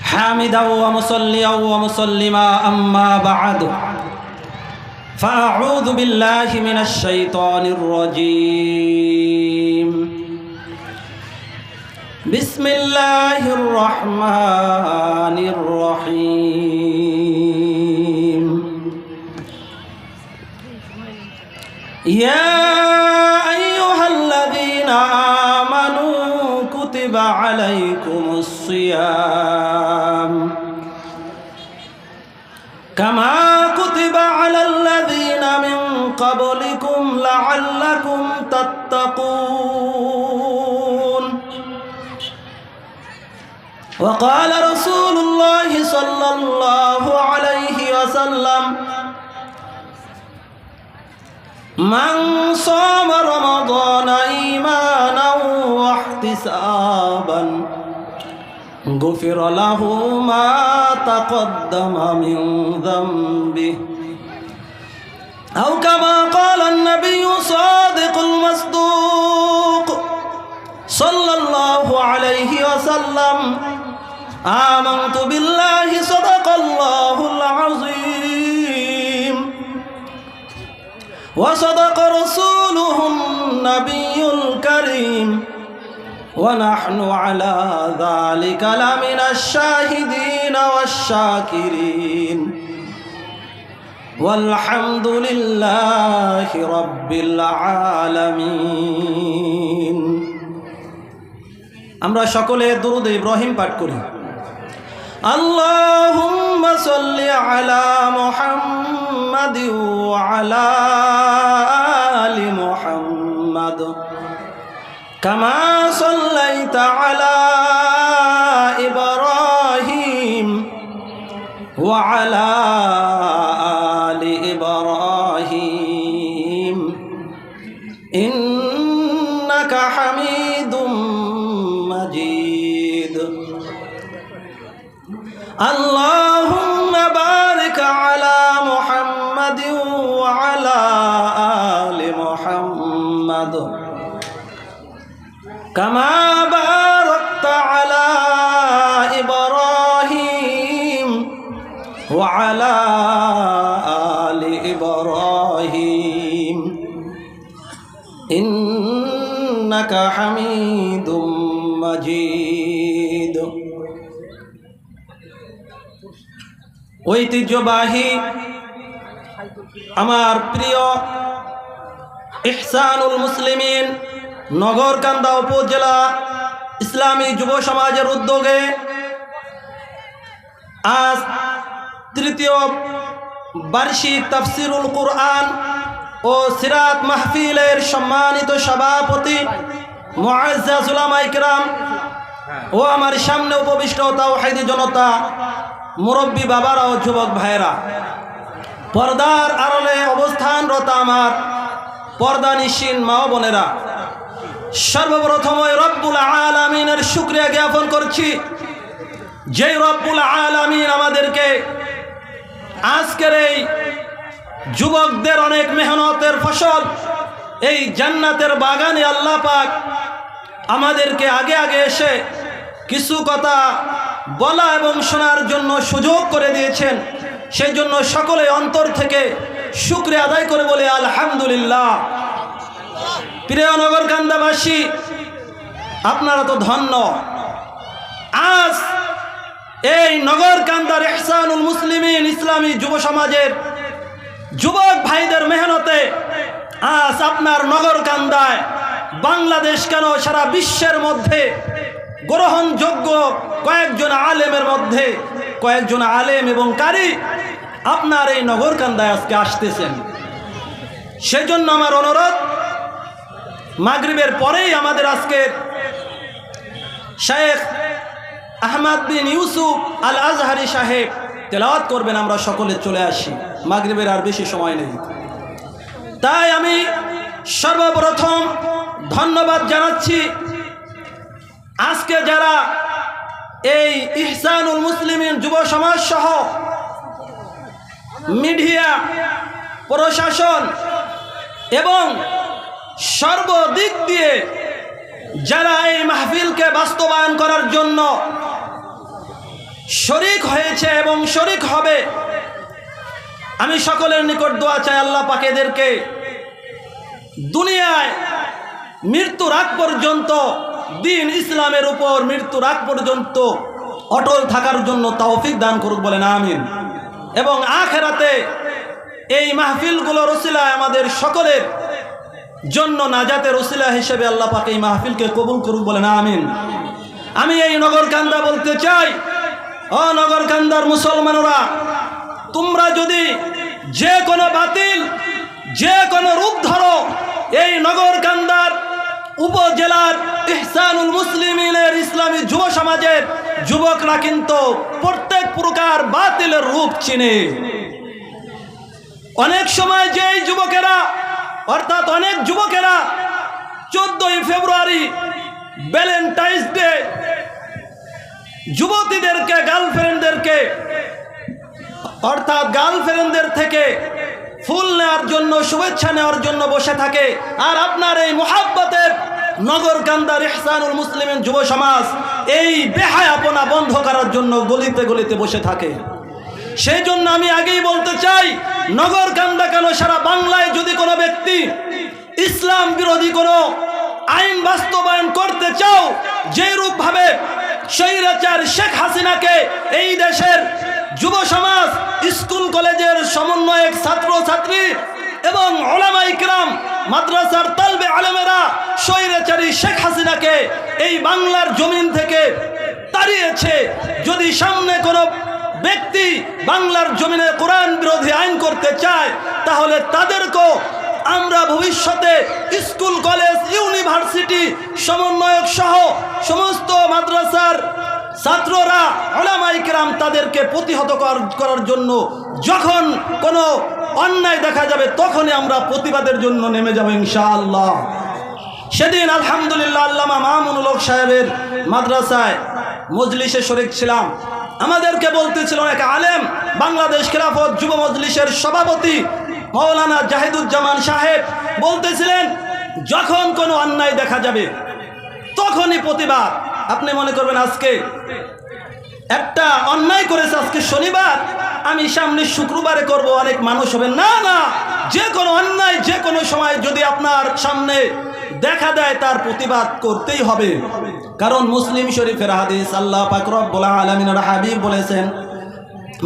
حامدا ومصليا ومسلما أما بعد فأعوذ بالله من الشيطان الرجيم بسم الله الرحمن الرحيم يا أيها الذين آمنوا كتب عليكم الصيام كما كتب على الذين من قبلكم لعلكم تتقون وقال رسول الله صلى الله عليه وسلم من صام رمضان إيمانا واحتسابا غفر له ما تقدم من ذنبه أو كما قال النبي صادق المصدوق صلى الله عليه وسلم آمنت بالله صدق الله العظيم وصدق رسوله النبي الكريم ونحن على ذلك لمن الشاهدين والشاكرين والحمد لله رب العالمين আমরা সকলে দরুদ ইব্রাহিম পাঠ করি আল্লাহুম্মা সাল্লি আলা মুহাম্মাদ ওয়া আলা আলি মুহাম্মাদ কামা সাল্লাইতা আলা ইব্রাহিম ওয়া আলা আলি ইব্রাহিম ইন্নাকা হামিদুম মাজিদ আল্লাহুম্মা বারিক আলা মুহাম্মাদ ওয়া আলা আলি মুহাম্মাদ কামা বারাকতা আলা ইব্রাহিম ওয়া আলা আলি ইব্রাহিম ইন্নাকা হামিদুম মাজিদ। ঐতিহ্যবাহী আমার প্রিয় ইহসানুল মুসলিমিন নগরকান্দা উপজেলা ইসলামী যুব সমাজের উদ্যোগে আজ তৃতীয় বার্ষিক তাফসিরুল কুরআন ও সিরাত মাহফিলের সম্মানিত সভাপতি মুআজ্জাজ উলামায়ে কিরাম ও আমার সামনে উপবিষ্ট তাওহীদি জনতা, মুরব্বী বাবারা ও যুবক ভাইরা, পর্দার আড়ালে অবস্থানরত আমার পর্দানিশীন মা ও বোনেরা, সর্বপ্রথম ওই রব্বুল আলামিনের শুকরিয়া জ্ঞাপন করছি, যেই রব্বুল আলামিন আমাদেরকে আজকের এই যুবকদের অনেক মেহনতের ফসল এই জান্নাতের বাগানে আল্লাহ পাক আমাদেরকে আগে আগে এসে কিছু কথা বলা এবং শোনার জন্য সুযোগ করে দিয়েছেন। সেই জন্য সকলে অন্তর থেকে শুকরিয়া আদায় করে বলে আলহামদুলিল্লাহ। প্রিয় নগরকান্দাবাসী, আপনারা তো ধন্য। আজ এই নগরকান্দার ইহসানুল মুসলিমিন ইসলামী যুব সমাজের যুবক ভাইদের মেহনতে আজ আপনার নগরকান্দায় বাংলাদেশ কেন সারা বিশ্বের মধ্যে গ্রহণযোগ্য কয়েকজন আলেমের মধ্যে কয়েকজন আলেম এবং কারি আপনার এই নগরকান্দায় আজকে আসতেছেন। সেজন্য আমার অনুরোধ, মাগরিবের পরেই আমাদের আজকের শেখ আহমদ বিন ইউসুফ আল আজহারি সাহেব তেলাওয়াত করবেন, আমরা সকলে চলে আসি, মাগরিবের আর বেশি সময় নেই। তাই আমি সর্বপ্রথম ধন্যবাদ জানাচ্ছি আজকে যারা এই ইহসানুল মুসলিমিন যুব সমাজ সহ মিডিয়া, প্রশাসন এবং সর্বদিক দিয়ে যারা এই মাহফিলকে বাস্তবায়ন করার জন্য শরীক হয়েছে এবং শরীক হবে। আমি সকলের নিকট দোয়া চাই, আল্লাহ পাক এদেরকে দুনিয়ায় মৃত্যুর আগ পর্যন্ত দিন ইসলামের উপর মৃত্যুর আগ পর্যন্ত অটল থাকার জন্য তৌফিক দান করুক, বলেন আমিন। এবং আখিরাতে এই মাহফিলগুলোর ওসিলায় আমাদের সকলের জন্য নাজাতের ওসিলা হিসেবে আল্লাহ পাক এই মাহফিলকে কবুল করুক, বলেন আমিন। আমি এই নগরকান্দা বলতে চাই, ও নগরকান্দার মুসলমানরা, তোমরা যদি যে কোনো বাতিল, যে কোনো রূপ ধরো, এই নগরকান্দার উপজেলার ইহসানুল মুসলিমিনের ইসলামী যুব সমাজের যুবকরা কিন্তু প্রত্যেক প্রকার বাতিলের রূপ চিনে। অনেক সময় যেই যুবকেরা, অর্থাৎ অনেক যুবকেরা 14ই ফেব্রুয়ারি ভ্যালেন্টাইন্স ডে যুবতীদেরকে, গার্লফ্রেন্ডদেরকে, অর্থাৎ গার্লফ্রেন্ডদের থেকে ফুল নেওয়ার জন্য, শুভেচ্ছা নেওয়ার জন্য বসে থাকে। আর আপনার এই মুহাব্বতের নগরকান্দার ইহসানুল মুসলিমিন যুব সমাজ এই বেহায়াপনা বন্ধ করার জন্য গলিতে গলিতে বসে থাকে। সেই জন্য আমি আগেই বলতে চাই, নগরকান্দা কেন, সারা বাংলায় যদি কোনো ব্যক্তি ইসলাম বিরোধী কোনো আইন বাস্তবায়ন করতে চাও, যে রূপভাবে স্বৈরাচার শেখ হাসিনাকে এই দেশের যুব সমাজ, স্কুল কলেজের সমন্বয়ক, ছাত্র ছাত্রী এবং উলামা ইকরাম, মাদ্রাসার তালবে আলেমেরা স্বৈরাচারী শেখ হাসিনাকে এই বাংলার জমিন থেকে তাড়িয়েছে, যদি সামনে কোনো ব্যক্তি বাংলার জমিনে কোরআন বিরোধী আইন করতে চায়, তাহলে তাদেরকেও আমরা ভবিষ্যতে স্কুল কলেজ ইউনিভার্সিটি সমন্বয়ক সহ সমস্ত মাদ্রাসার ছাত্ররা, উলামা ইকরাম তাদেরকে প্রতিহত করার জন্য যখন কোনো অন্যায় দেখা যাবে তখনই আমরা প্রতিবাদের জন্য নেমে যাব ইনশাআল্লাহ। সেদিন আলহামদুলিল্লাহ আল্লামা মামুনুল হক সাহেবের মাদ্রাসায় মজলিসে শরীক ছিলাম। আমাদেরকে বলতেছিল এক আলেম, বাংলাদেশ খেলাফত যুব মজলিসের সভাপতি মৌলানা জাহিদুজ্জামান সাহেব বলতেছিলেন, যখন কোনো অন্যায় দেখা যাবে তখনই প্রতিবাদ। আপনি মনে করবেন আজকে একটা অন্যায় করেছে, আজকে শনিবার, আমি সামনে শুক্রবারে করব, অনেক মানুষ হবে। না না, যে কোনো অন্যায় যে কোনো সময় যদি আপনার সামনে দেখা দেয় তার প্রতিবাদ করতেই হবে। কারণ মুসলিম শরীফের হাদিস, আল্লাহ পাক রব্বুল আলামিনের হাবিব বলেছেন,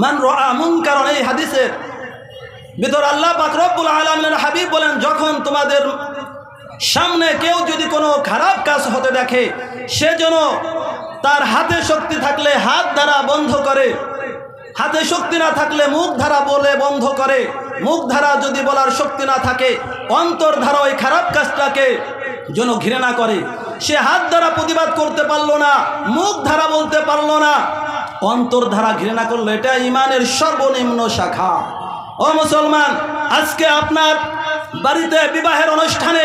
মান রাআ মুনকারান, এই হাদিসের ভিতর আল্লাহ পাক রব্বুল আলামিনের হাবিব বলেন, যখন তোমাদের সামনে কেউ যদি কোনো খারাপ কাজ হতে দেখে, সে যেন তার হাতে শক্তি থাকলে হাত দ্বারা বন্ধ করে, হাতে শক্তি না থাকলে মুখ দ্বারা বলে বন্ধ করে, মুখ দ্বারা যদি বলার শক্তি না থাকে অন্তর দ্বারা ওই খারাপ কাজটাকে যেন ঘৃণা করে। সে হাত দ্বারা প্রতিবাদ করতে পারলো না, মুখ দ্বারা বলতে পারলো না, অন্তর দ্বারা ঘৃণা করলো। এটা ইমানের সর্বনিম্ন শাখা। ও মুসলমান, আজকে আপনার বাড়িতে বিবাহের অনুষ্ঠানে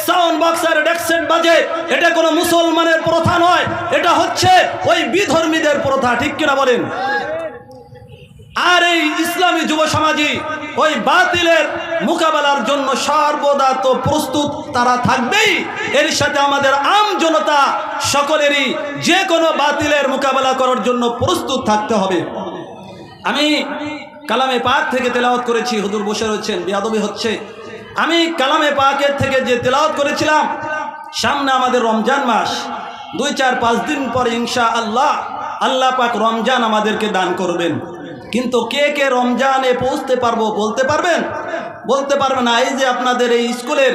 সাউন্ড বক্সের ডেকসেট বাজে, এটা কোনো মুসলমানের প্রথা নয়, এটা হচ্ছে ওই বিধর্মীদের প্রথা, ঠিক কিনা বলেন? আর এই ইসলামী যুব সমাজই ওই বাতিলের মোকাবেলার জন্য সর্বদা তো প্রস্তুত তারা থাকবেই, এর সাথে আমাদের আম জনতা সকলেরই যে কোনো বাতিলের মোকাবেলা করার জন্য প্রস্তুত থাকতে হবে। আমি কালামে পাক থেকে তেলাওয়াত করেছি, হুজুর বসে রয়েছেন, বেয়াদবি হচ্ছে। আমি কালামে পাকের থেকে যে তেলাওয়াত করেছিলাম, সামনে আমাদের রমজান মাস, 2-4-5 দিন পরে ইনশাআল্লাহ আল্লাহ পাক রমজান আমাদেরকে দান করবেন। কিন্তু কে কে রমজানে পৌঁছতে পারবো বলতে পারবেন? বলতে পারবে না। এই যে আপনাদের এই স্কুলের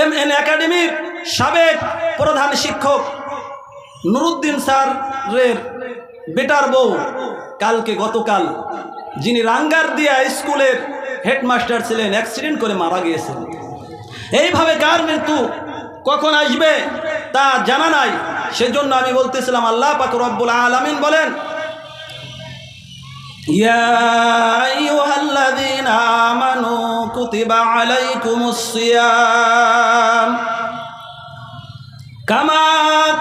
MN একাডেমির সাবেক প্রধান শিক্ষক নুরুদ্দিন স্যারের বেটার বউ গতকাল যিনি রাঙ্গারদিয়া স্কুলের হেডমাস্টার ছিলেন, অ্যাক্সিডেন্ট করে মারা গিয়েছেন। এইভাবে কার মৃত্যু কখন আসবে তা জানা নাই। সেজন্য আমি বলতেছিলাম, আল্লাহ পাক রব্বুল আলামিন বলেন, ইয়া আইয়ুহাল্লাযীনা আমানু কুতিবা আলাইকুমুস সিয়াম কামা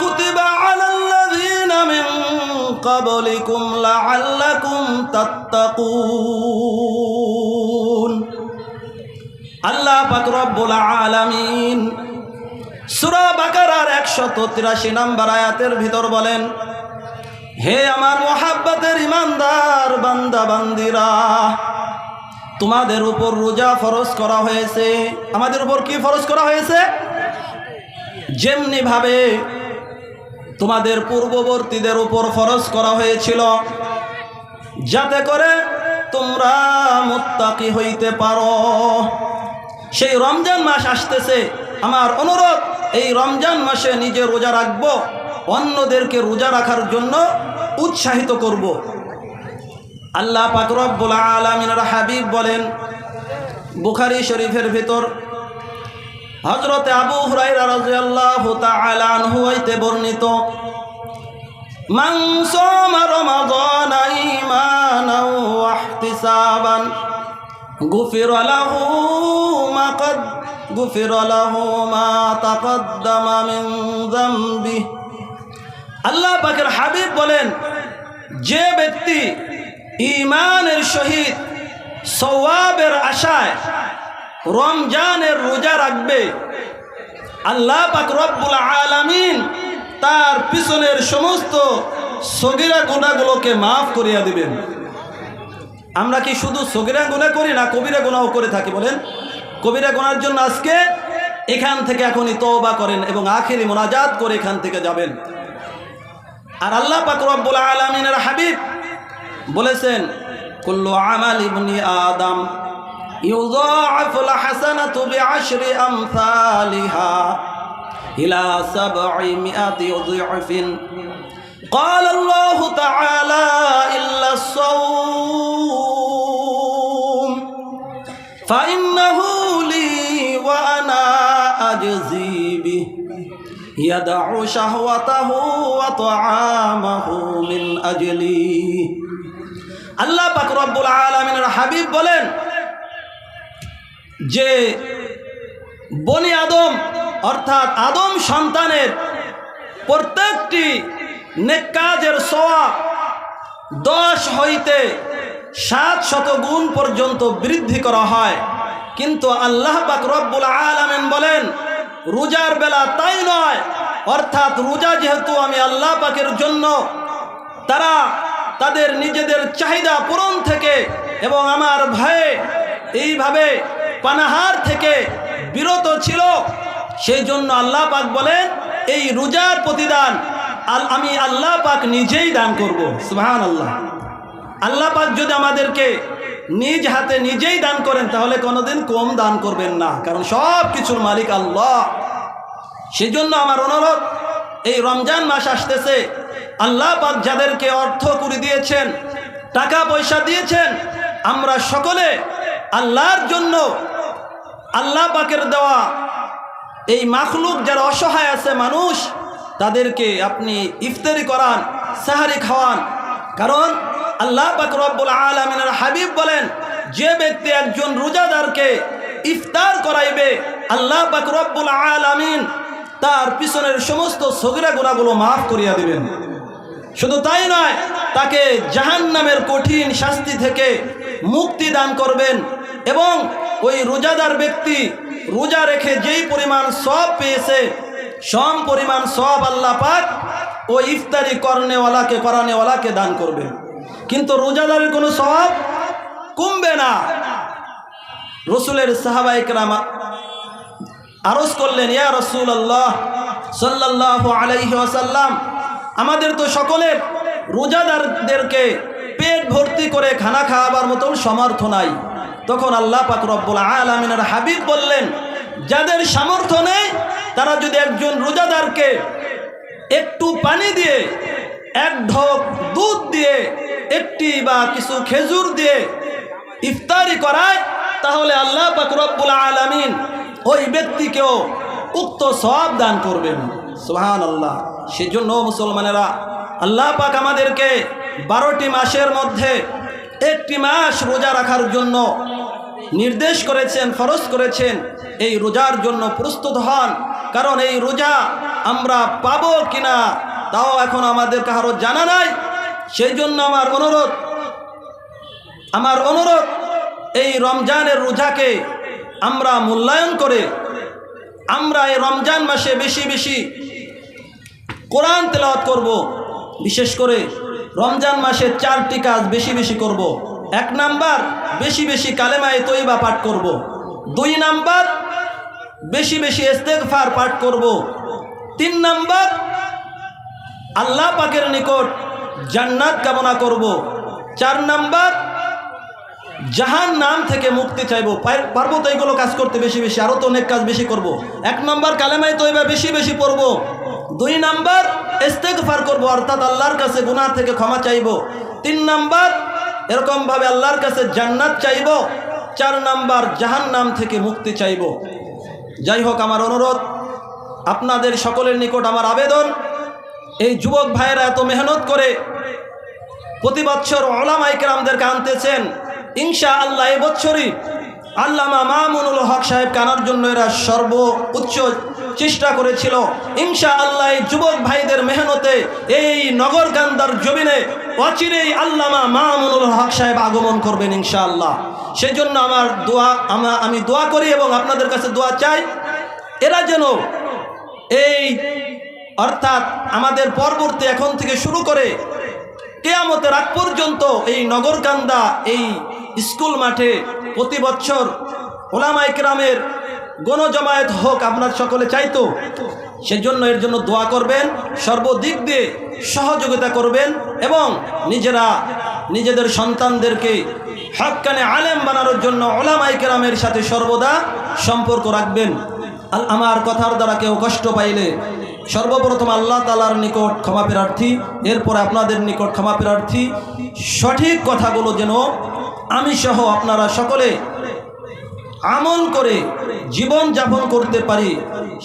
কুতিবা আলাল্লাযীনা মিন ক্বাবলিকুম লাআল্লাকুম তাত্তাকুন। আল্লাহ পাক রব্বুল আলামিন সূরা বাকারার 183 নম্বর আয়াতের ভিতর বলেন, হে আমার মোহাব্বতের ইমানদার বান্দা বান্দিরা, তোমাদের উপর রোজা ফরজ করা হয়েছে। আমাদের উপর কি ফরজ করা হয়েছে? যেমনি ভাবে তোমাদের পূর্ববর্তীদের উপর ফরজ করা হয়েছিল, যাতে করে তোমরা মুত্তাকি হইতে পারো। সেই রমজান মাস আসতেছে, আমার অনুরোধ, এই রমজান মাসে নিজে রোজা রাখবো, অন্যদেরকে রোজা রাখার জন্য উৎসাহিত করব। আল্লাহ পাক রব্বুল আলামিনের হাবিব বলেন, বুখারী শরীফের ভিতর হযরতে আবু হুরায়রা রাদিয়াল্লাহু তাআলা আনহু হইতে বর্ণিত, মান সামা রমাযানা ঈমানান ওয়া ইহতিসাবান গুফিরা লাহু মা তাকদ্দামা মিন যামবিহি। আল্লাহ পাকের হাবিব বলেন, যে ব্যক্তি ঈমানের সহিত সওয়াবের আশায় রমজানের রোজা রাখবে, আল্লাহ পাক রব্বুল আলামিন তার পিছনের সমস্ত সগীরা গুনাহগুলোকে মাফ করিয়া দিবেন। আমরা কি শুধু সগীরা গুনাহ করি না, কবিরা গুনাহও করে থাকি? বলেন, কবিরা গুনাহের জন্য আজকে এখান থেকে এখনই তওবা করেন এবং আখিরি মুনাজাত করে এখান থেকে যাবেন। আর আল্লাহ পাক রব্বুল আলামিনের হাবিব বলেছেন, কুল্লু আমাল ইবনি আদম ইউযাআফুল হাসানাতু বিআশরি আমসালিহা ইলা 700 যুযফিন। قال الله تعالى إلا الصوم فإنه لي وأنا أجزي به يدع شهوته وطعامه من أجلي। আল্লাহ পাক রব্বুল আলামিনের হাবিব বলেন যে বনি আদম অর্থাৎ আদম সন্তানের প্রত্যেকটি নেক কাজের সওয়াব 10 হইতে 700 গুণ পর্যন্ত বৃদ্ধি করা হয়। কিন্তু আল্লাহ পাক রব্বুল আলামিন বলেন, রোজার বেলা তাই নয়। অর্থাৎ রোজা যেহেতু আমি আল্লাহ পাকের জন্য, তারা তাদের নিজেদের চাহিদা পূরণ থেকে এবং আমার ভয়ে এইভাবে পানাহার থেকে বিরত ছিল, সেই জন্য আল্লাহ পাক বলেন, এই রোজার প্রতিদান আমি আল্লাহ পাক নিজেই দান করব। সুবহানাল্লাহ। আল্লাহ পাক যদি আমাদেরকে নিজ হাতে নিজেই দান করেন, তাহলে কোনোদিন কম দান করবেন না, কারণ সব কিছুর মালিক আল্লাহ। সেজন্য আমার অনুরোধ, এই রমজান মাস আসতেছে, আল্লাহ পাক যাদেরকে অর্থ করে দিয়েছেন, টাকা পয়সা দিয়েছেন, আমরা সকলে আল্লাহর জন্য আল্লাহ পাকের দেওয়া এই মাখলুক যারা অসহায় আছে মানুষ, তাদেরকে আপনি ইফতারি করান, সাহারি খাওয়ান। কারণ আল্লাহ পাক রব্বুল আলামিনের হাবিব বলেন, যে ব্যক্তি একজন রোজাদারকে ইফতার করাইবে, আল্লাহ পাক রব্বুল আলামিন তার পিছনের সমস্ত সগীরা গুনাহগুলো মাফ করিয়া দিবেন। শুধু তাই নয়, তাকে জাহান্নামের কঠিন শাস্তি থেকে মুক্তি দান করবেন। এবং ওই রোজাদার ব্যক্তি রোজা রেখে যেই পরিমাণ সওয়াব পেয়েছে, সম পরিমাণ সওয়াব আল্লাহ পাক ওই ইফতারি করানেওয়ালাকে দান করবেন। কিন্তু রোজাদারের কোনো সওয়াব কমবে না। রসুলের সাহাবায়ে কেরাম আরজ করলেন, ইয়া রাসূলুল্লাহ সাল্লাল্লাহু আলাইহি ওয়াসাল্লাম, আমাদের তো সকলের রোজাদারদেরকে পেট ভর্তি করে খানা খাওয়াবার মতন সামর্থ্য নাই। তখন আল্লাহ পাক রব্বুল আলামিনের হাবিব বললেন, যাদের সামর্থ্য নেই তারা যদি একজন রোজাদারকে একটু পানি দিয়ে, এক ঢোক দুধ দিয়ে, একটি বা কিছু খেজুর দিয়ে ইফতারি করায়, তাহলে আল্লাহ পাক রব্বুল আলামিন ওই ব্যক্তিকেও উক্ত সওয়াব দান করবেন। সুবহানাল্লাহ। সেজন্য মুসলমানেরা, আল্লাহ পাক আমাদেরকে 12টি মাসের মধ্যে একটি মাস রোজা রাখার জন্য নির্দেশ করেছেন, ফরজ করেছেন। এই রোজার জন্য প্রস্তুত হন, কারণ এই রোজা আমরা পাবো কিনা তাও এখন আমাদের কারো জানা নাই। সেই জন্য আমার অনুরোধ এই রমজানের রোজাকে আমরা মূল্যায়ন করে আমরা এই রমজান মাসে বেশি বেশি কোরআন তেলাওয়াত করব। বিশেষ করে রমজান মাসে 4টি কাজ বেশি বেশি করব। 1 নাম্বার, বেশি বেশি কালেমায়ে তৈবা পাঠ করব। 2 নাম্বার, বেশি বেশি ইস্তেগফার পাঠ করব। 3 নাম্বার, আল্লাহ পাকের নিকট জান্নাত কামনা করব। 4 নাম্বার, জাহান্নাম থেকে মুক্তি চাইবো। পারবো তো এইগুলো কাজ করতে বেশি বেশি, আরও তো অনেক কাজ বেশি করব। 1 নাম্বার কালেমায়ে তৈবা বেশি বেশি পড়ব। 2 নাম্বার ইস্তেগফার করব, অর্থাৎ আল্লাহর কাছে গুনাহ থেকে ক্ষমা চাইব। 3 নাম্বার এরকমভাবে আল্লাহর কাছে জান্নাত চাইব। 4 নাম্বার জাহান্নাম থেকে মুক্তি চাইব। যাই হোক, আমার অনুরোধ, আপনাদের সকলের নিকট আমার আবেদন, এই যুবক ভাইয়েরা এত মেহনত করে প্রতি বছর উলামায়ে কেরামদেরকে আনতেছেন, ইনশাআল্লাহ এবছরই আল্লামা মামুনুল হক সাহেবকে আনার জন্য এরা সর্বোচ্চ চেষ্টা করেছিল। ইনশাআল্লাহ এই যুবক ভাইদের মেহনতে এই নগরকান্দার জমিনে অচিরেই আল্লামা মামুনুল হক সাহেব আগমন করবেন ইনশাআল্লাহ। সেই জন্য আমি দোয়া করি এবং আপনাদের কাছে দোয়া চাই, এরা যেন এই অর্থাৎ আমাদের পরবর্তী এখন থেকে শুরু করে কিয়ামতের আগ পর্যন্ত এই নগরকান্দা এই স্কুল মাঠে প্রতি বছর উলামায়ে কেরামের গণজমায়েত হোক, আপনার সকলে চাইতো। সেজন্য এর জন্য দোয়া করবেন, সর্বদিক দিয়ে সহযোগিতা করবেন এবং নিজেদের সন্তানদেরকে হক্কানে আলেম বানানোর জন্য উলামায়ে কেরামের সাথে সর্বদা সম্পর্ক রাখবেন। আমার কথার দ্বারা কেউ কষ্ট পাইলে সর্বপ্রথম আল্লাহ তাআলার নিকট ক্ষমা প্রার্থী, এরপর আপনাদের নিকট ক্ষমা প্রার্থী। সঠিক কথাগুলো যেন আমি সহ আপনারা সকলে আমল করে জীবন যাপন করতে পারি,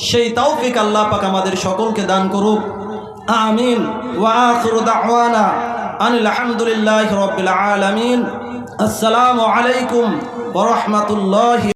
সেই তৌফিক আল্লাহ পাক আমাদের সকলকে দান করুক। আমিন। ওয়া আখিরু দাওয়ানা আনিল হামদুলিল্লাহি রাব্বিল আলামিন। আসসালামু আলাইকুম ওয়া রাহমাতুল্লাহি।